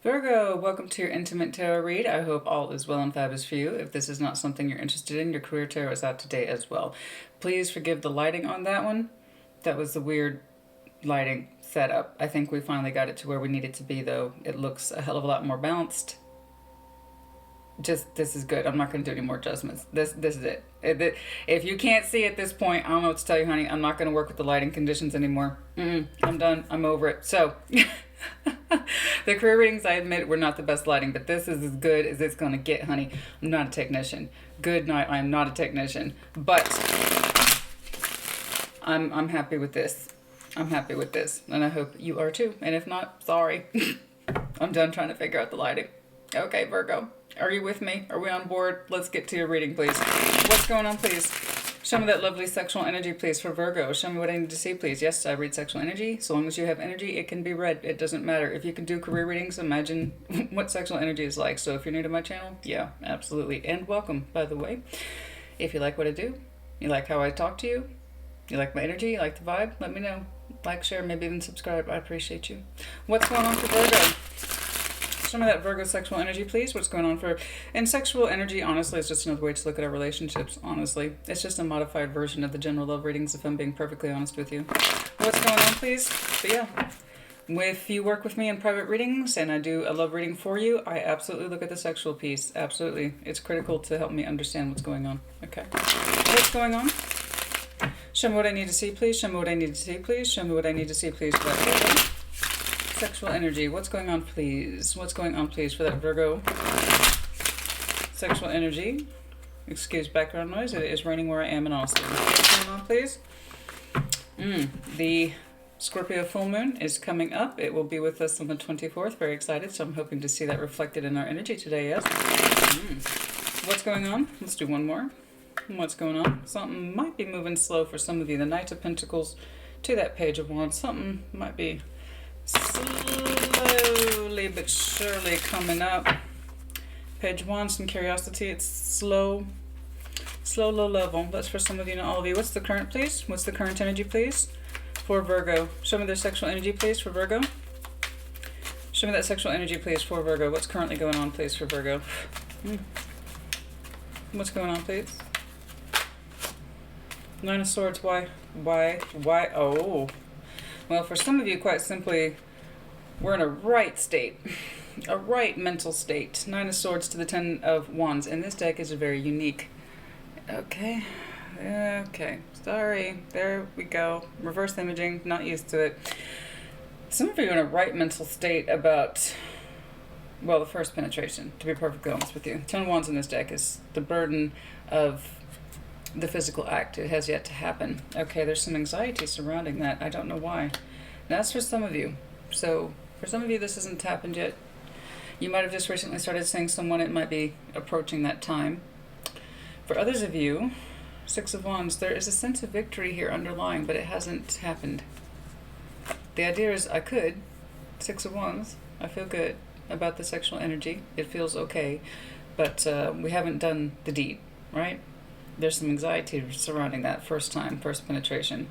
Virgo, welcome to your intimate tarot read. I hope all is well and fabulous for you. If this is not something you're interested in, your career tarot is out today as well. Please forgive the lighting on that one. That was the weird lighting setup. I think we finally got it to where we need it to be, though. It looks a hell of a lot more balanced. This is good. I'm not going to do any more adjustments. This is it. If you can't see at this point, I don't know what to tell you, honey. I'm not going to work with the lighting conditions anymore. I'm done. I'm over it. So, the career readings, I admit, were not the best lighting, but this is as good as it's going to get, honey. I'm not a technician. Good night. I'm not a technician, but I'm happy with this. I'm happy with this, and I hope you are too. And if not, sorry. I'm done trying to figure out the lighting. Okay, Virgo. Are you with me? Are we on board? Let's get to your reading, please. What's going on, please? Show me that lovely sexual energy, please, for Virgo. Show me what I need to see, please. Yes, I read sexual energy. So long as you have energy, it can be read. It doesn't matter. If you can do career readings, imagine what sexual energy is like. So if you're new to my channel, yeah, absolutely. And welcome, by the way. If you like what I do, you like how I talk to you, you like my energy, you like the vibe, let me know. Like, share, maybe even subscribe. I appreciate you. What's going on for Virgo? Show me that Virgo sexual energy, please. What's going on for... And sexual energy, honestly, is just another way to look at our relationships, honestly. It's just a modified version of the general love readings, if I'm being perfectly honest with you. What's going on, please? But yeah, if you work with me in private readings and I do a love reading for you, I absolutely look at the sexual piece. Absolutely. It's critical to help me understand what's going on. Okay. What's going on? Show me what I need to see, please. Show me what I need to see, please. Show me what I need to see, please. Sexual energy. What's going on, please? What's going on, please, for that Virgo? Sexual energy. Excuse background noise. It is raining where I am in Austin. What's going on, please? The Scorpio full moon is coming up. It will be with us on the 24th. Very excited. So I'm hoping to see that reflected in our energy today, yes? What's going on? Let's do one more. What's going on? Something might be moving slow for some of you. The Knight of Pentacles to that Page of Wands. Something might be slowly but surely coming up. Page of Wands, some curiosity. It's slow, low level. That's for some of you, not all of you. What's the current, please? What's the current energy, please, for Virgo? Show me their sexual energy, please, for Virgo. Show me that sexual energy, please, for Virgo. What's currently going on, please, for Virgo? What's going on, please? Nine of Swords. Why? Oh. Well, for some of you, quite simply, we're in a right state, a right mental state. Nine of Swords to the Ten of Wands. And this deck is very unique. Okay. Sorry. There we go. Reverse imaging. Not used to it. Some of you are in a right mental state about, well, the first penetration, to be perfectly honest with you. Ten of Wands in this deck is the burden of the physical act. It has yet to happen. Okay, there's some anxiety surrounding that. I don't know why. That's for some of you. So for some of you, this hasn't happened yet. You might have just recently started seeing someone. It might be approaching that time. For others of you, Six of Wands, there is a sense of victory here underlying, but it hasn't happened. The idea is I could. Six of Wands, I feel good about the sexual energy. It feels okay, but we haven't done the deed, right? There's some anxiety surrounding that first time, first penetration.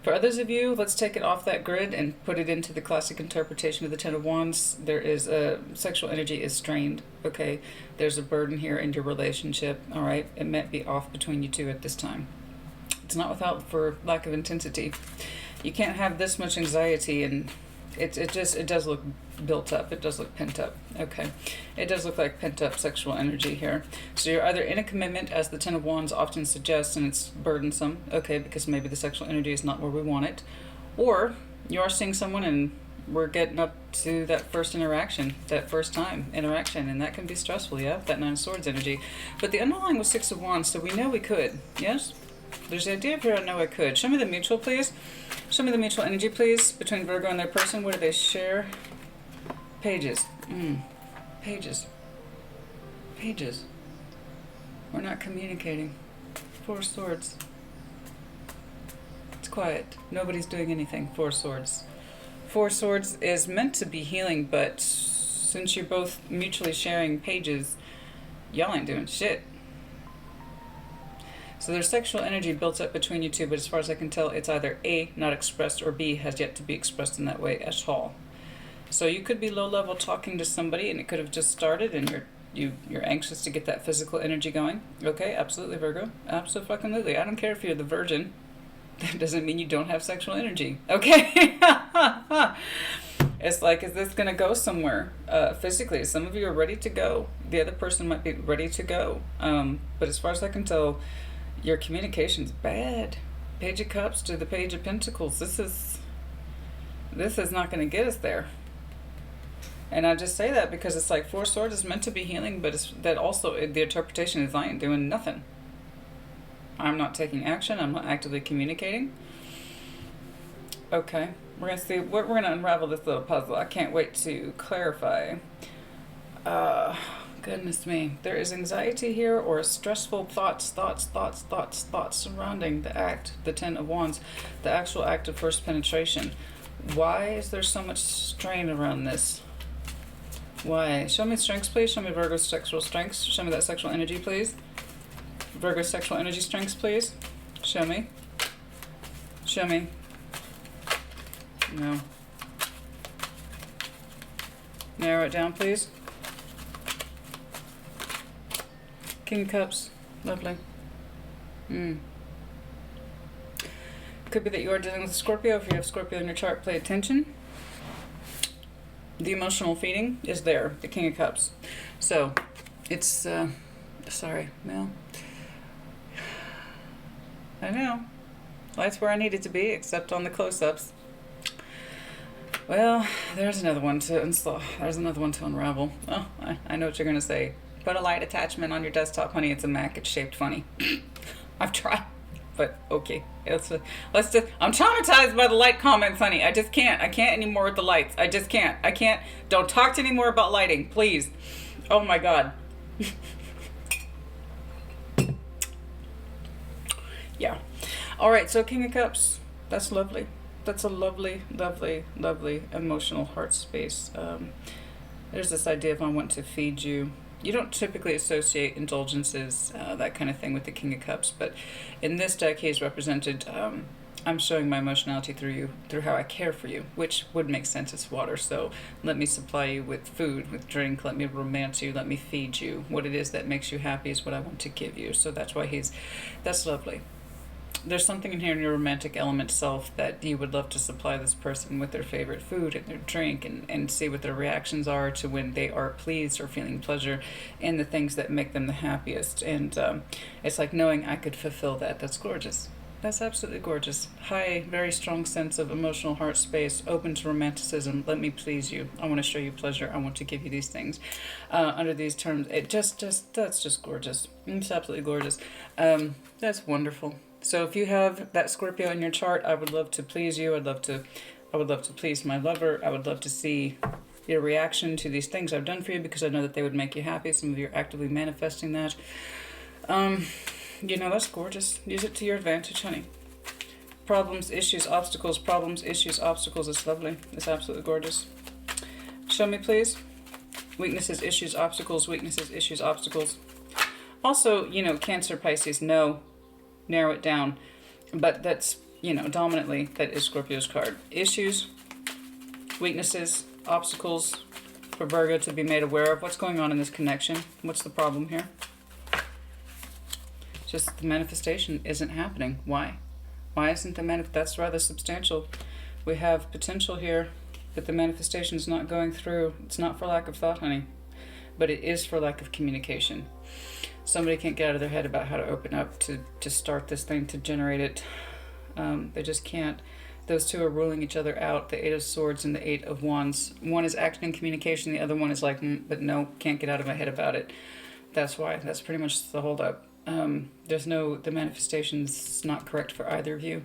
For others of you, let's take it off that grid and put it into the classic interpretation of the Ten of Wands. There is a sexual energy is strained, okay? There's a burden here in your relationship, all right? It might be off between you two at this time. It's not without for lack of intensity. You can't have this much anxiety, and it does look built up. It does look pent up. Okay. It does look like pent up sexual energy here. So you're either in a commitment, as the Ten of Wands often suggests, and it's burdensome, okay, because maybe the sexual energy is not where we want it, or you are seeing someone and we're getting up to that first interaction, that first time interaction, and that can be stressful, yeah, that Nine of Swords energy. But the underlying was Six of Wands, so we know we could, yes? There's the idea of here, I know I could. Show me the mutual, please. Show me the mutual energy, please, between Virgo and their person. What do they share? Pages. Pages. Pages. We're not communicating. Four of Swords. It's quiet. Nobody's doing anything. Four of Swords. Four of Swords is meant to be healing, but since you're both mutually sharing pages, y'all ain't doing shit. So there's sexual energy built up between you two, but as far as I can tell, it's either A, not expressed, or B, has yet to be expressed in that way at all. So you could be low level talking to somebody and it could have just started and you're anxious to get that physical energy going. Okay, absolutely, Virgo. Absolutely. I don't care if you're the virgin. That doesn't mean you don't have sexual energy. Okay? It's like, is this going to go somewhere physically? Some of you are ready to go. The other person might be ready to go. But as far as I can tell, your communication's bad. Page of Cups to the Page of Pentacles. This is not going to get us there. And I just say that because it's like Four Swords is meant to be healing, but it's that also the interpretation is I ain't doing nothing. I'm not taking action. I'm not actively communicating. Okay, we're gonna see. We're gonna unravel this little puzzle. I can't wait to clarify. Goodness me, there is anxiety here or stressful thoughts surrounding the act, the Ten of Wands, the actual act of first penetration. Why is there so much strain around this? Why? Show me strengths, please. Show me Virgo's sexual strengths. Show me that sexual energy, please. Virgo's sexual energy strengths, please. Show me. Show me. No. Narrow it down, please. King of Cups. Lovely. Could be that you are dealing with a Scorpio. If you have Scorpio in your chart, pay attention. The emotional feeding is there, the King of Cups. So, it's, sorry, Mel. I know. Light's where I need it to be, except on the close-ups. Well, there's another one to unravel. Oh, I know what you're going to say. Put a light attachment on your desktop, honey. It's a Mac. It's shaped funny. I've tried. But okay, let's just. I'm traumatized by the light comments, honey. I just can't. I can't anymore with the lights. I just can't. I can't. Don't talk to me more about lighting, please. Oh my God. Yeah. All right. So King of Cups. That's lovely. That's a lovely, lovely, lovely emotional heart space. There's this idea of I want to feed you. You don't typically associate indulgences, that kind of thing, with the King of Cups, but in this deck he is represented, I'm showing my emotionality through you, through how I care for you, which would make sense. It's water, so let me supply you with food, with drink, let me romance you, let me feed you. What it is that makes you happy is what I want to give you, so that's why that's lovely. There's something in here in your romantic element self that you would love to supply this person with their favorite food and their drink and see what their reactions are to when they are pleased or feeling pleasure and the things that make them the happiest. And it's like knowing I could fulfill that. That's gorgeous. That's absolutely gorgeous. High, very strong sense of emotional heart space, open to romanticism. Let me please you. I want to show you pleasure. I want to give you these things. Under these terms, that's just gorgeous. It's absolutely gorgeous. That's wonderful. So if you have that Scorpio in your chart, I would love to please you. I would love to please my lover. I would love to see your reaction to these things I've done for you because I know that they would make you happy. Some of you are actively manifesting that. You know, that's gorgeous. Use it to your advantage, honey. Problems, issues, obstacles, problems, issues, obstacles. It's lovely. It's absolutely gorgeous. Show me, please. Weaknesses, issues, obstacles, weaknesses, issues, obstacles. Also, you know, Cancer, Pisces, no. Narrow it down. But that's, you know, dominantly, that is Scorpio's card. Issues, weaknesses, obstacles for Virgo to be made aware of. What's going on in this connection? What's the problem here? Just the manifestation isn't happening. Why? Why isn't the that's rather substantial. We have potential here, but the manifestation is not going through. It's not for lack of thought, honey, but it is for lack of communication. Somebody can't get out of their head about how to open up to start this thing, to generate it. They just can't. Those two are ruling each other out, the Eight of Swords and the Eight of Wands. One is acting in communication, the other one is like, but no, can't get out of my head about it. That's why. That's pretty much the holdup. The manifestation's not correct for either of you.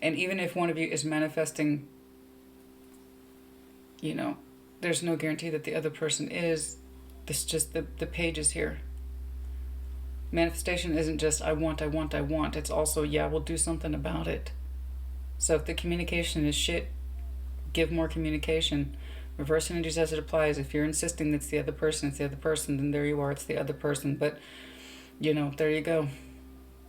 And even if one of you is manifesting, you know, there's no guarantee that the other person is. It's just the pages here. Manifestation isn't just I want. It's also, yeah, we'll do something about it. So if the communication is shit, give more communication. Reverse energies as it applies. If you're insisting that it's the other person, then there you are, it's the other person. But, you know, there you go.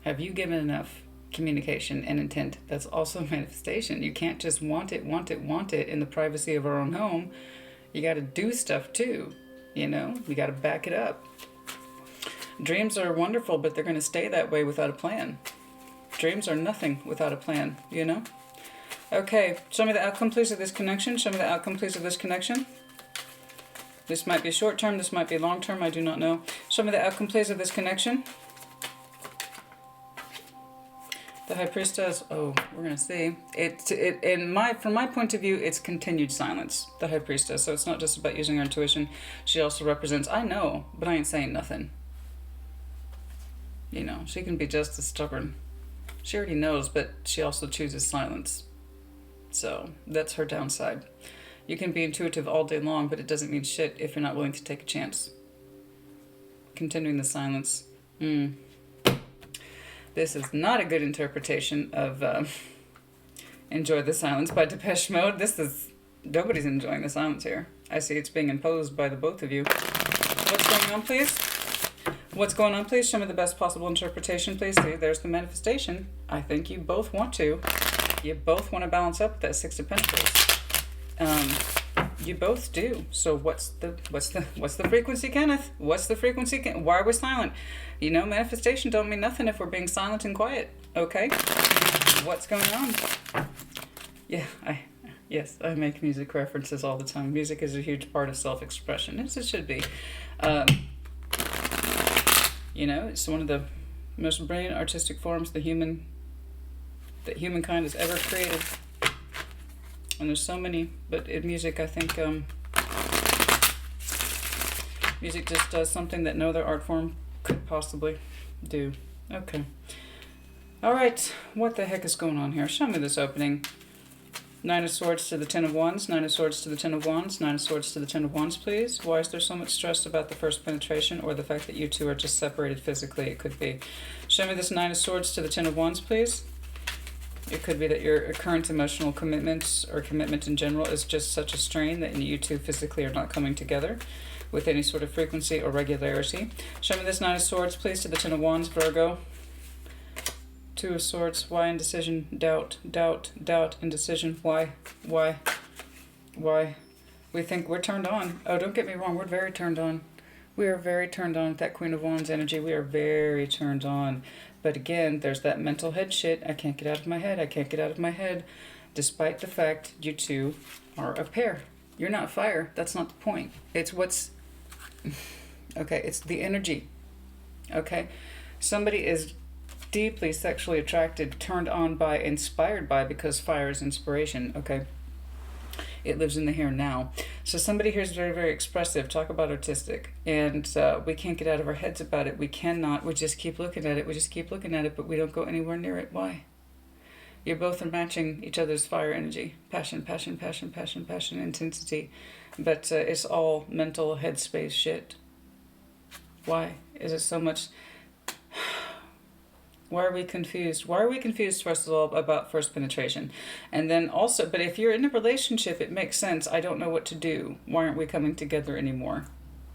Have you given enough communication and intent? That's also manifestation. You can't just want it in the privacy of our own home. You got to do stuff too, you know? You got to back it up. Dreams are wonderful, but they're going to stay that way without a plan. Dreams are nothing without a plan, you know? Okay, show me the outcome, please, of this connection. Show me the outcome, please, of this connection. This might be short term, this might be long term, I do not know. Show me the outcome, please, of this connection. The High Priestess, oh, we're going to see. From my point of view, it's continued silence, the High Priestess. So it's not just about using her intuition. She also represents, I know, but I ain't saying nothing. You know, she can be just as stubborn. She already knows, but she also chooses silence. So that's her downside. You can be intuitive all day long, but it doesn't mean shit if you're not willing to take a chance. Continuing the silence. This is not a good interpretation of Enjoy the Silence by Depeche Mode. Nobody's enjoying the silence here. I see it's being imposed by the both of you. What's going on, please? What's going on, please? Show me the best possible interpretation, please. See, there's the manifestation. I think you both want to. You both want to balance up that Six of Pentacles. You both do. So what's the frequency, Kenneth? What's the frequency? Why are we silent? You know, manifestation don't mean nothing if we're being silent and quiet. Okay? What's going on? Yeah, yes, I make music references all the time. Music is a huge part of self-expression, as it should be. You know, it's one of the most brilliant artistic forms that humankind has ever created. And there's so many, but in music, I think music just does something that no other art form could possibly do. Okay. All right, what the heck is going on here? Show me this opening. Nine of Swords to the Ten of Wands, Nine of Swords to the Ten of Wands, Nine of Swords to the Ten of Wands, please. Why is there so much stress about the first penetration, or the fact that you two are just separated physically? It could be. Show me this Nine of Swords to the Ten of Wands, please. It could be that your current emotional commitment or commitment in general is just such a strain that you two physically are not coming together with any sort of frequency or regularity. Show me this Nine of Swords, please, to the Ten of Wands, Virgo. Two of Swords. Why indecision? Doubt, doubt, doubt, indecision. Why? We think we're turned on. Oh, don't get me wrong. We're very turned on. We are very turned on with that Queen of Wands energy. We are very turned on. But again, there's that mental head shit. I can't get out of my head. I can't get out of my head. Despite the fact you two are a pair. You're not fire. That's not the point. It's what's... Okay, it's the energy. Okay? Somebody is deeply sexually attracted, turned on by, inspired by, because fire is inspiration. Okay? It lives in the here and now. So somebody here is very, very expressive. Talk about artistic. And we can't get out of our heads about it. We cannot. We just keep looking at it. We just keep looking at it, but we don't go anywhere near it. Why? You're both are matching each other's fire energy. Passion, passion, passion, passion, passion, intensity. But it's all mental headspace shit. Why is it so much... Why are we confused? Why are we confused, first of all, about first penetration? And then also, but if you're in a relationship, it makes sense. I don't know what to do. Why aren't we coming together anymore?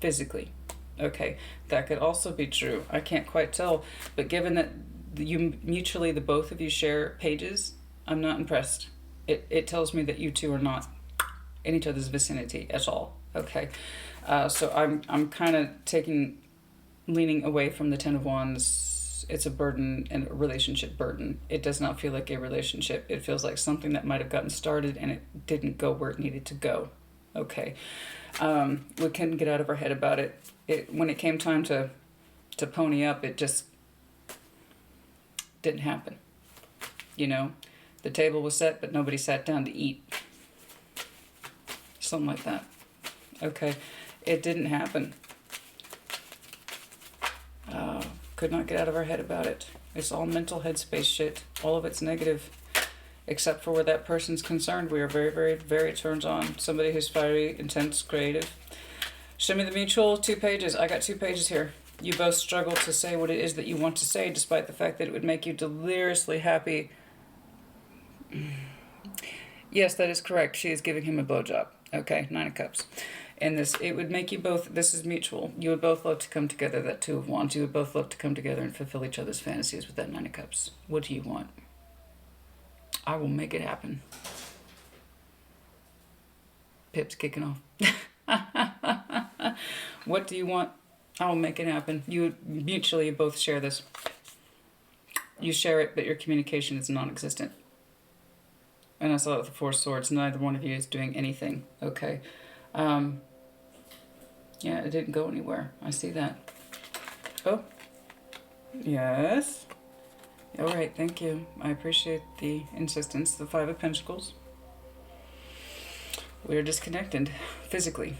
Physically. Okay, that could also be true. I can't quite tell. But given that you mutually, the both of you share pages, I'm not impressed. It tells me that you two are not in each other's vicinity at all. Okay, so I'm kind of leaning away from the Ten of Wands. It's a burden, and a relationship burden. It does not feel like a relationship. It feels like something that might have gotten started and it didn't go where it needed to go. Okay. We couldn't get out of our head about it. When it came time to pony up, it just didn't happen. You know, the table was set, but nobody sat down to eat. Something like that. Okay. It didn't happen. Could not get out of our head about it. It's all mental headspace shit. All of it's negative. Except for where that person's concerned. We are very, very, very turned on. Somebody who's fiery, intense, creative. Show me the mutual. 2 pages. I got 2 pages here. You both struggle to say what it is that you want to say, despite the fact that it would make you deliriously happy. Yes, that is correct. She is giving him a blowjob. Okay, 9 of Cups. And this, it would make you both, this is mutual. You would both love to come together, that Two of Wands. You would both love to come together and fulfill each other's fantasies with that 9 of Cups. What do you want? I will make it happen. Pip's kicking off. What do you want? I'll make it happen. You mutually both share this. You share it, but your communication is non-existent. And I saw it with the Four Swords. Neither one of you is doing anything. Okay. Yeah, it didn't go anywhere. I see that. Oh. Yes. All right, thank you. I appreciate the insistence. The Five of Pentacles. We're disconnected physically.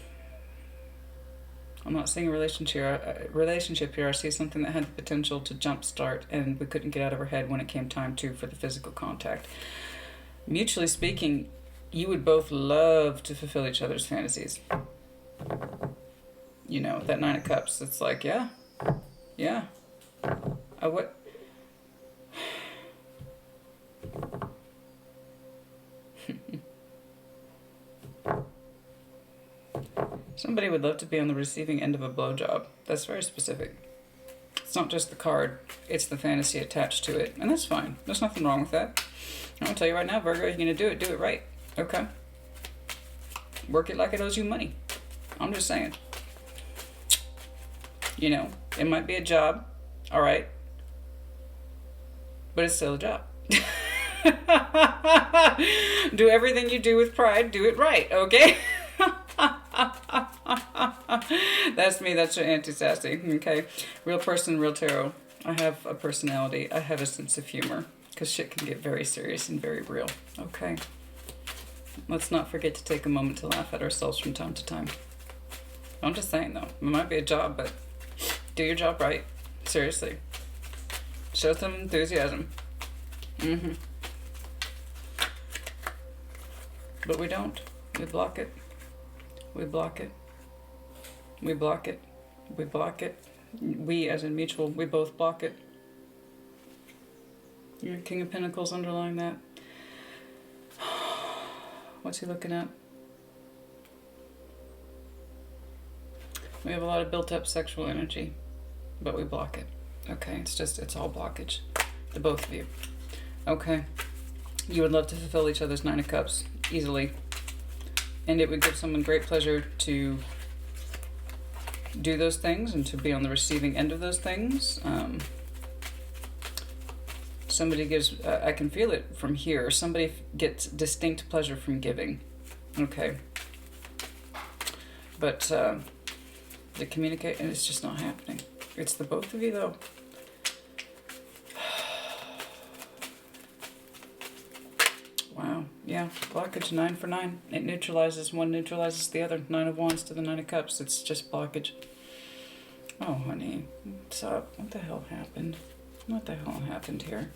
I'm not seeing a relationship here. I see something that had the potential to jumpstart, and we couldn't get out of our head when it came time for the physical contact. Mutually speaking, you would both love to fulfill each other's fantasies. You know, that Nine of Cups, it's like, yeah. What? Somebody would love to be on the receiving end of a blowjob. That's very specific. It's not just the card, it's the fantasy attached to it. And that's fine. There's nothing wrong with that. I'm going to tell you right now, Virgo, you're going to do it right. Okay? Work it like it owes you money. I'm just saying. You know, it might be a job, all right? But it's still a job. Do everything you do with pride, do it right, okay? That's me, that's your anti-sassy, okay? Real person, real tarot. I have a personality, I have a sense of humor, because shit can get very serious and very real, okay? Let's not forget to take a moment to laugh at ourselves from time to time. I'm just saying, though, it might be a job, but do your job right. Seriously. Show some enthusiasm. But we don't. We block it. We block it. We block it. We block it. We, as in mutual, we both block it. Your King of Pentacles underlying that. What's he looking at? We have a lot of built-up sexual energy, but we block it. Okay, it's all blockage. The both of you. Okay. You would love to fulfill each other's Nine of Cups easily. And it would give someone great pleasure to do those things and to be on the receiving end of those things. Somebody gives, I can feel it from here. Somebody gets distinct pleasure from giving. Okay. But the communication, it's just not happening. It's the both of you, though. Wow. Yeah. Blockage 9 for 9. It neutralizes one, neutralizes the other. 9 of Wands to the 9 of Cups. It's just blockage. Oh, honey. What's up? What the hell happened? What the hell happened here?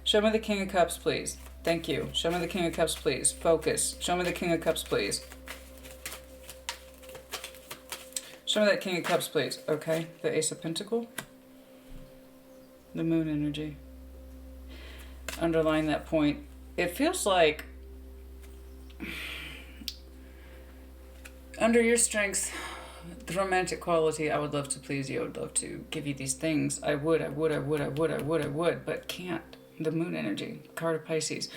Show me the King of Cups, please. Thank you. Show me the King of Cups, please. Focus. Show me the King of Cups, please. Show me that King of Cups, please. Okay. The Ace of Pentacles. The Moon energy. Underline that point. It feels like under your strengths, the romantic quality, I would love to please you. I would love to give you these things. I would, but can't. The Moon energy, card of Pisces.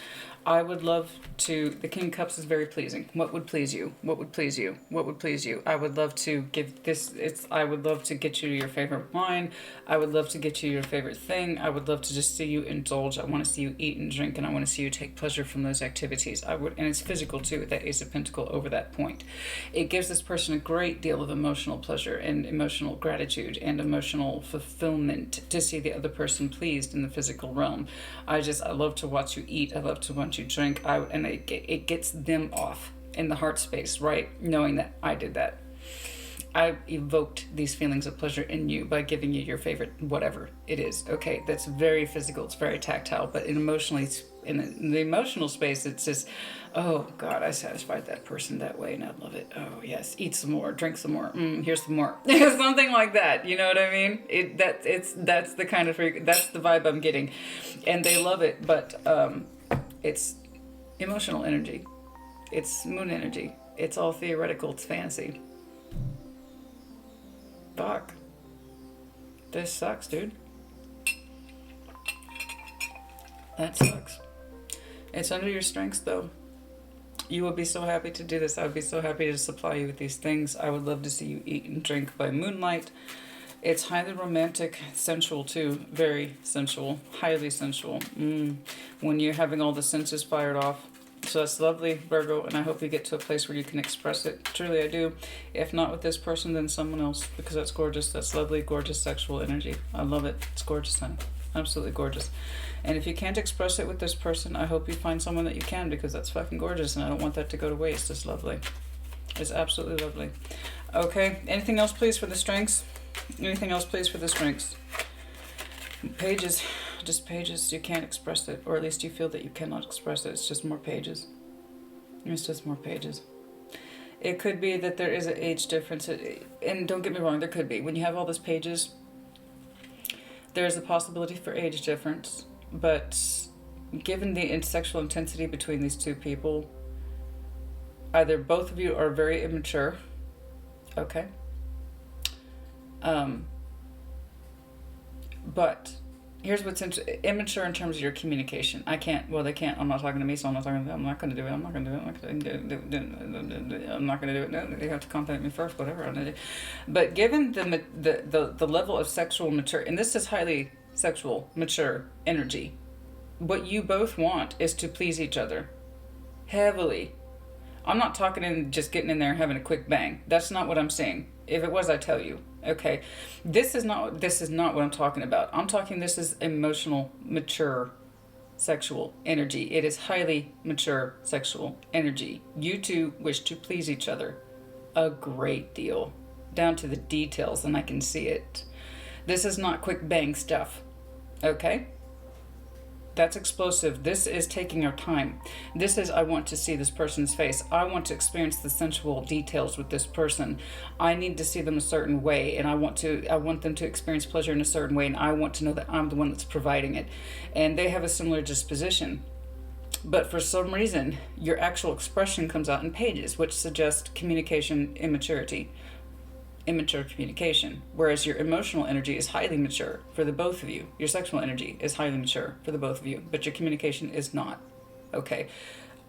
I would love to, the King of Cups is very pleasing. What would please you? What would please you? What would please you? I would love to give this, I would love to get you your favorite wine. I would love to get you your favorite thing. I would love to just see you indulge. I want to see you eat and drink, and I want to see you take pleasure from those activities. I would, and it's physical too, with that Ace of Pentacles over that point. It gives this person a great deal of emotional pleasure and emotional gratitude and emotional fulfillment to see the other person pleased in the physical realm. I love to watch you eat. I love to watch you drink. And it gets them off in the heart space, right? Knowing that I did that. I evoked these feelings of pleasure in you by giving you your favorite whatever it is. Okay, that's very physical. It's very tactile. But in the emotional space, it's just, oh God, I satisfied that person that way, and I love it. Oh yes, eat some more, drink some more. Here's some more. Something like that. You know what I mean? That's the kind of that's the vibe I'm getting, and they love it. But it's emotional energy. It's Moon energy. It's all theoretical. It's fancy. Fuck. This sucks, dude. That sucks. It's under your strengths, though. You would be so happy to do this. I would be so happy to supply you with these things. I would love to see you eat and drink by moonlight. It's highly romantic, sensual too. Very sensual, highly sensual. When you're having all the senses fired off. So that's lovely, Virgo, and I hope you get to a place where you can express it. Truly, I do. If not with this person, then someone else, because that's gorgeous. That's lovely, gorgeous sexual energy. I love it. It's gorgeous, honey. Absolutely gorgeous. And if you can't express it with this person, I hope you find someone that you can, because that's fucking gorgeous, and I don't want that to go to waste. It's lovely. It's absolutely lovely. Okay, anything else, please, for the strengths? Anything else, please, for the strengths? Pages. Just pages. You can't express it, or at least you feel that you cannot express it. It's just more pages. It's just more pages. It could be that there is an age difference, and don't get me wrong, there could be. When you have all these pages, there's a possibility for age difference, but given the sexual intensity between these two people, either both of you are very immature, okay? But here's what's immature in terms of your communication. I can't, well, they can't, I'm not talking to me, so I'm not talking to them. I'm not going to do it. I'm not going to do it. I'm not going to do it. No, they have to contact me first, whatever I'm going to do. But given the level of sexual maturity, and this is highly sexual, mature energy, what you both want is to please each other heavily. I'm not talking in just getting in there and having a quick bang. That's not what I'm saying. If it was, I'd tell you. Okay, this is not what I'm talking about. I'm talking, this is emotional, mature, sexual energy. It is highly mature sexual energy. You two wish to please each other a great deal, down to the details, and I can see it. This is not quick bang stuff. Okay? That's explosive. This is taking our time. This is, I want to see this person's face. I want to experience the sensual details with this person. I need to see them a certain way, and I want them to experience pleasure in a certain way, and I want to know that I'm the one that's providing it. And they have a similar disposition. But for some reason, your actual expression comes out in pages, which suggests communication immaturity. Immature communication, whereas your emotional energy is highly mature for the both of you. Your sexual energy is highly mature for the both of you, but your communication is not. Okay,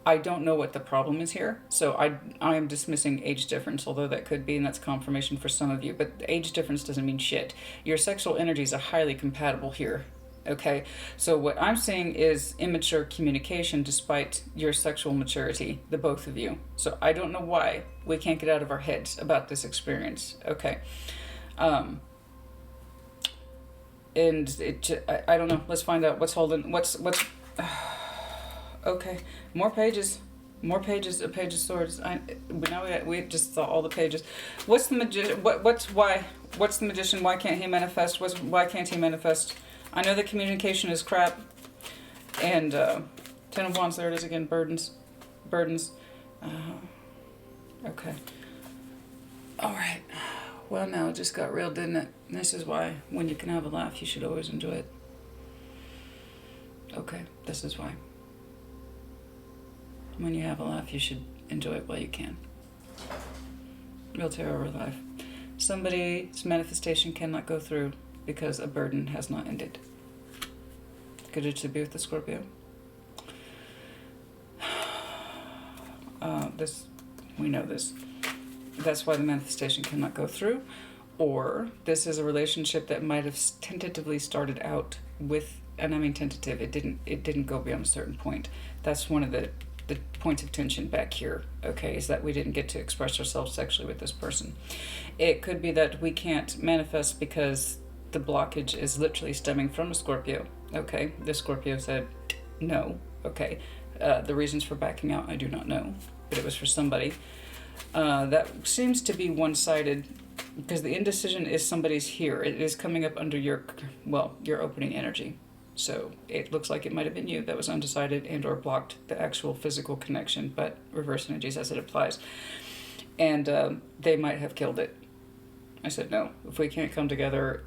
I don't know what the problem is here, so I am dismissing age difference, although that could be, and that's confirmation for some of you, but age difference doesn't mean shit. Your sexual energies are highly compatible here. Okay, so what I'm saying is immature communication despite your sexual maturity, the both of you. So I don't know why we can't get out of our heads about this experience. Okay, and I don't know. Let's find out what's holding. What's. Okay, more pages. More pages. A page of swords. We just saw all the pages. What's the magician? What's the magician? Why can't he manifest? Why can't he manifest? I know the communication is crap. And Ten of Wands, there it is again, burdens. Okay. All right. Well, now it just got real, didn't it? And this is why when you can have a laugh, you should always enjoy it. Okay, this is why. When you have a laugh, you should enjoy it while you can. Real tarot, real life. Somebody's manifestation cannot go through because a burden has not ended. Could it be with the Scorpio? We know this. That's why the manifestation cannot go through. Or this is a relationship that might have tentatively started out with, and I mean tentative, it didn't go beyond a certain point. That's one of the points of tension back here, okay, is that we didn't get to express ourselves sexually with this person. It could be that we can't manifest because the blockage is literally stemming from a Scorpio, okay? The Scorpio said no, okay? The reasons for backing out, I do not know, but it was for somebody. That seems to be one-sided because the indecision is somebody's here. It is coming up under your opening energy. So it looks like it might have been you that was undecided and or blocked the actual physical connection, but reverse energies as it applies. And they might have killed it. I said, no, if we can't come together,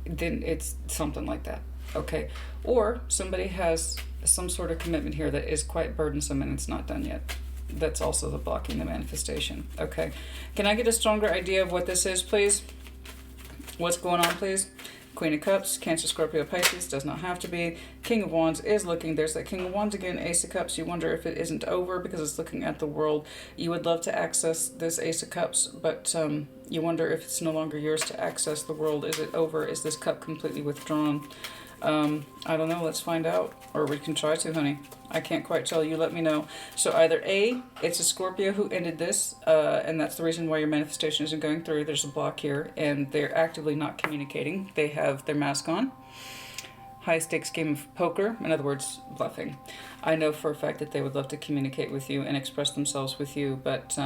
then it's something like that, okay? Or somebody has some sort of commitment here that is quite burdensome and it's not done yet. That's also the blocking the manifestation, okay? Can I get a stronger idea of what this is, please? What's going on, please? Queen of Cups, Cancer, Scorpio, Pisces, does not have to be. King of Wands is looking, there's that King of Wands again, Ace of Cups. You wonder if it isn't over because it's looking at the world. You would love to access this Ace of Cups, but you wonder if it's no longer yours to access the world. Is it over? Is this cup completely withdrawn? I don't know, let's find out. Or we can try to, honey. I can't quite tell you, let me know. So either A, it's a Scorpio who ended this, and that's the reason why your manifestation isn't going through. There's a block here, and they're actively not communicating. They have their mask on. High stakes game of poker, in other words, bluffing. I know for a fact that they would love to communicate with you and express themselves with you, but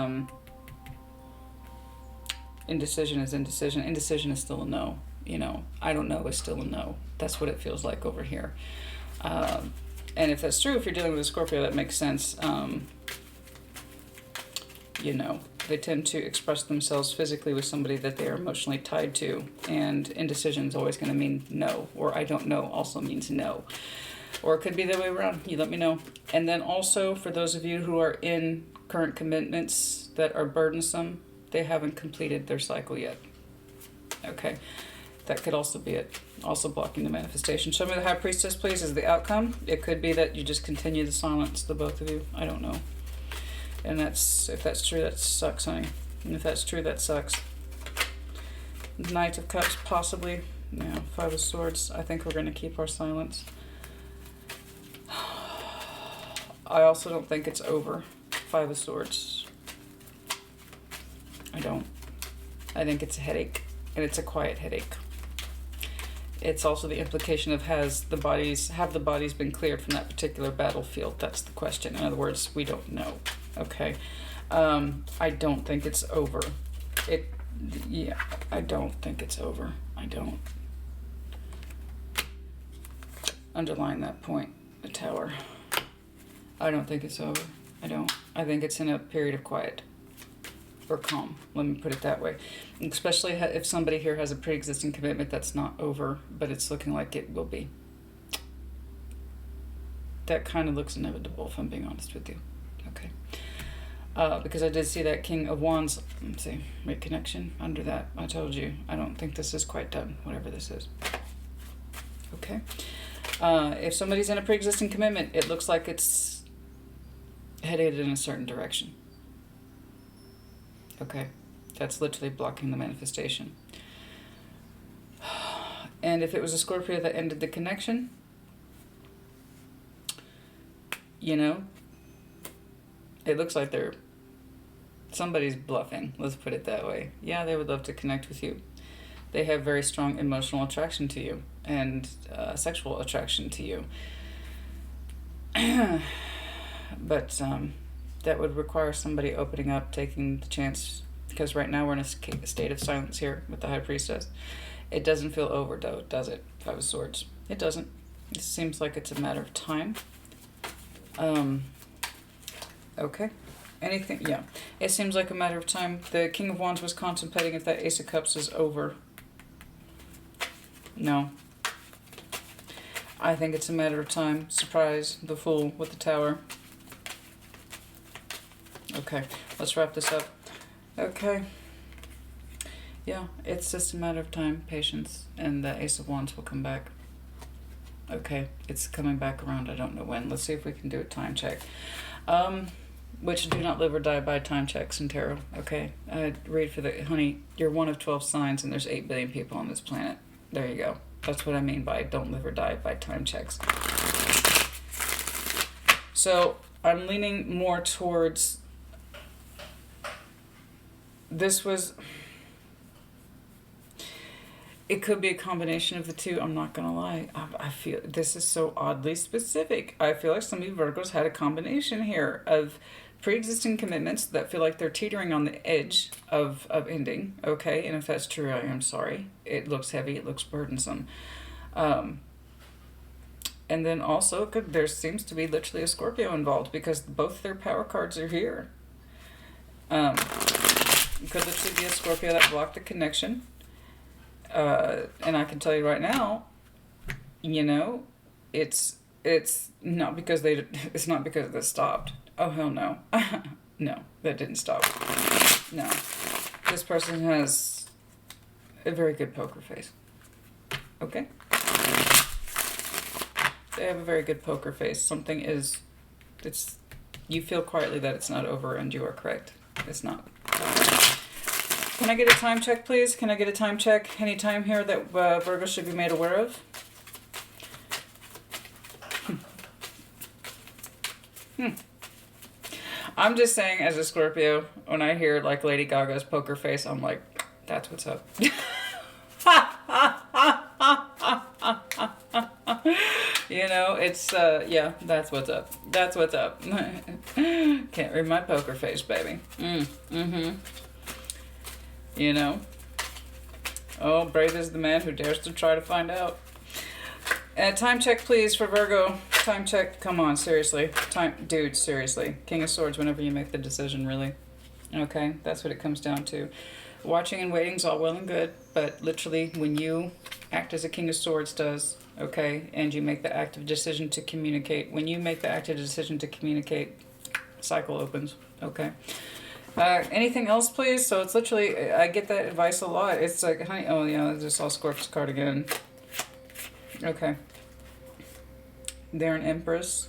indecision is indecision. Indecision is still a no. You know, I don't know is still a no. That's what it feels like over here. And if that's true, if you're dealing with a Scorpio, that makes sense. You know, they tend to express themselves physically with somebody that they are emotionally tied to. And indecision is always going to mean no. Or I don't know also means no. Or it could be the other way around. You let me know. And then also, for those of you who are in current commitments that are burdensome, they haven't completed their cycle yet. Okay. That could also be it. Also blocking the manifestation. Show me the High Priestess, please, as the outcome. It could be that you just continue to silence the both of you. I don't know. And that's, if that's true, that sucks, honey. And if that's true, that sucks. Knight of Cups, possibly. Yeah, Five of Swords. I think we're going to keep our silence. I also don't think it's over. Five of Swords. I don't. I think it's a headache. And it's a quiet headache. It's also the implication of have the bodies been cleared from that particular battlefield? That's the question. In other words, we don't know. Okay. I don't think it's over. Yeah, I don't think it's over. I don't. Underline that point, the Tower. I don't think it's over. I don't. I think it's in a period of quiet. Or calm, let me put it that way. Especially if somebody here has a pre-existing commitment that's not over, but it's looking like it will be. That kind of looks inevitable, if I'm being honest with you. Okay. Because I did see that King of Wands, let's see, reconnection under that. I told you, I don't think this is quite done, whatever this is. Okay. If somebody's in a pre-existing commitment, it looks like it's headed in a certain direction. Okay, that's literally blocking the manifestation. And if it was a Scorpio that ended the connection, you know, it looks like somebody's bluffing, let's put it that way. Yeah, they would love to connect with you. They have very strong emotional attraction to you and sexual attraction to you. But that would require somebody opening up, taking the chance, because right now we're in a state of silence here with the High Priestess. It doesn't feel over, though, does it? Five of Swords. It doesn't. It seems like it's a matter of time. Okay. Anything? Yeah. It seems like a matter of time. The King of Wands was contemplating if that Ace of Cups is over. No. I think it's a matter of time. Surprise. The Fool with the Tower. Okay, let's wrap this up. Okay. Yeah, it's just a matter of time, patience, and the Ace of Wands will come back. Okay, it's coming back around. I don't know when. Let's see if we can do a time check. Which do not live or die by time checks in tarot. Okay, I read for the, honey, you're one of 12 signs and there's 8 billion people on this planet. There you go. That's what I mean by don't live or die by time checks. So I'm leaning more towards, it could be a combination of the two. I'm not gonna lie. I feel this is so oddly specific. I feel like some of you Virgos had a combination here of pre-existing commitments that feel like they're teetering on the edge of ending. Okay, and if that's true, I am sorry. It looks heavy. It looks burdensome. And then also, there seems to be literally a Scorpio involved because both their power cards are here. It could literally be a Scorpio that blocked the connection. And I can tell you right now, you know, it's not because it's not because they stopped. Oh, hell no. No, that didn't stop. No. This person has a very good poker face. Okay? They have a very good poker face. Something is, you feel quietly that it's not over, and you are correct. It's not. Can I get a time check, please? Can I get a time check? Any time here that Virgo should be made aware of? I'm just saying, as a Scorpio, when I hear like Lady Gaga's poker face, I'm like, that's what's up. You know, it's, yeah, that's what's up. That's what's up. Can't read my poker face, baby. You know? Oh, brave is the man who dares to try to find out. Time check, please, for Virgo. Time check. Come on, seriously. Dude, seriously. King of Swords whenever you make the decision, really. Okay, that's what it comes down to. Watching and waiting is all well and good, but literally when you act as a King of Swords does, okay, and you make the active decision to communicate, when you make the active decision to communicate, cycle opens, okay? Anything else, please? So it's literally, I get that advice a lot. It's like, honey, oh yeah, I just saw Scorpion's card again. Okay. They're an Empress.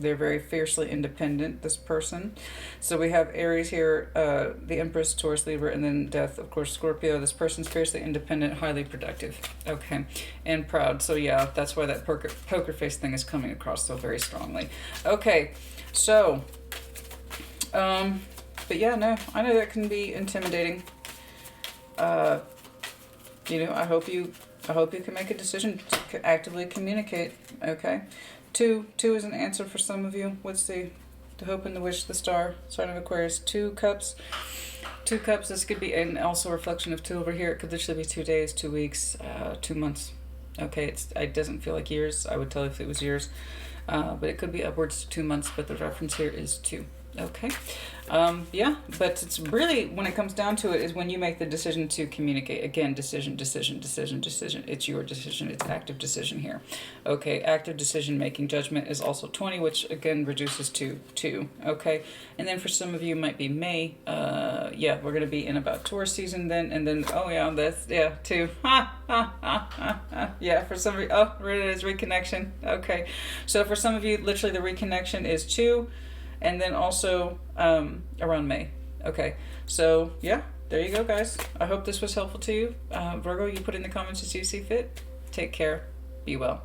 They're very fiercely independent, this person. So we have Aries here, the Empress, Taurus, Libra, and then Death, of course, Scorpio. This person's fiercely independent, highly productive. Okay. And proud. So yeah, that's why that poker face thing is coming across so very strongly. Okay. So, but yeah, no, I know that can be intimidating. You know, I hope you can make a decision to actively communicate, okay? Two is an answer for some of you. What's the hope and the wish, the star, sign of Aquarius, 2 cups. 2 cups, this could be, and also a reflection of 2 over here. It could literally be 2 days, 2 weeks, 2 months. Okay, it doesn't feel like years. I would tell if it was years. But it could be upwards to 2 months, but the reference here is 2. Okay. Yeah, but it's really, when it comes down to it, is when you make the decision to communicate. Again, decision. It's your decision. It's active decision here. Okay, active decision making. Judgment is also 20, which again reduces to 2. Okay, and then for some of you it might be May. Yeah, we're going to be in about Taurus season then, and then, oh yeah, that's, yeah, 2. Yeah, for some of you, oh, it is reconnection. Okay, so for some of you, literally the reconnection is 2. And then also around May. Okay, so yeah, there you go, guys. I hope this was helpful to you. Virgo, you put in the comments as you see fit. Take care. Be well.